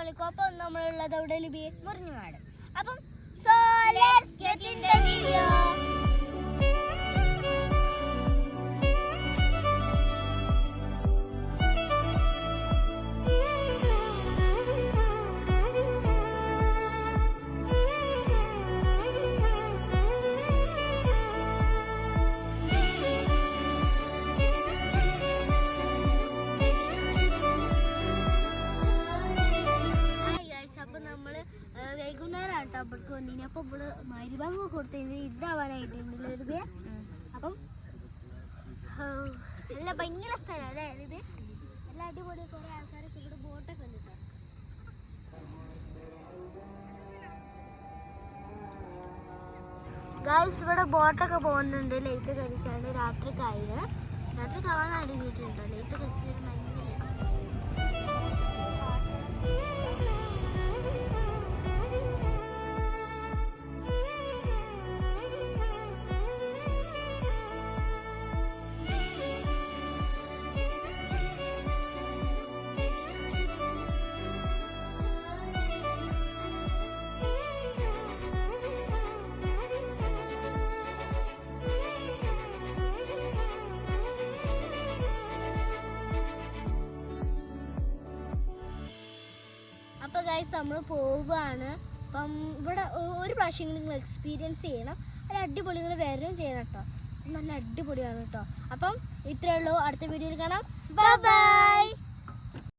അസ്സലാമു അപ്പം നമ്മളുള്ളത് അവിടെ മുറിഞ്ഞുമാട്. അപ്പം so let's get in the video. അപ്പോൾ ഇവിടെ മരുഭാഗം കൊടുത്തതിന് ഇതാവാനായിട്ട് അപ്പം നല്ല ഭയങ്കര സ്ഥലം അല്ലേ ഇത്. നല്ല അടിപൊളി കുറേ ആൾക്കാരൊക്കെ ഇവിടെ ബോട്ടൊക്കെ ഉണ്ട്. ഗൈസ് ഇവിടെ ബോട്ടൊക്കെ പോകുന്നുണ്ട്. ലൈറ്റ് കരിച്ചാണ്ട് രാത്രി കാവാൻ അടിഞ്ഞിട്ടുണ്ട്. ലൈറ്റ് കരിച്ചിട്ട് ഭയങ്കര അപ്പോൾ ഗൈസ് നമ്മൾ പോവുകയാണ്. അപ്പം ഇവിടെ ഒരു പ്രാവശ്യം നിങ്ങൾ എക്സ്പീരിയൻസ് ചെയ്യണം. അത് അടിപൊളി നിങ്ങൾ വരും ചെയ്യണം കേട്ടോ. നല്ല അടിപൊളിയാണ് കേട്ടോ. അപ്പം ഇത്രയേ ഉള്ളൂ. അടുത്ത വീഡിയോയിൽ കാണാം. Bye bye.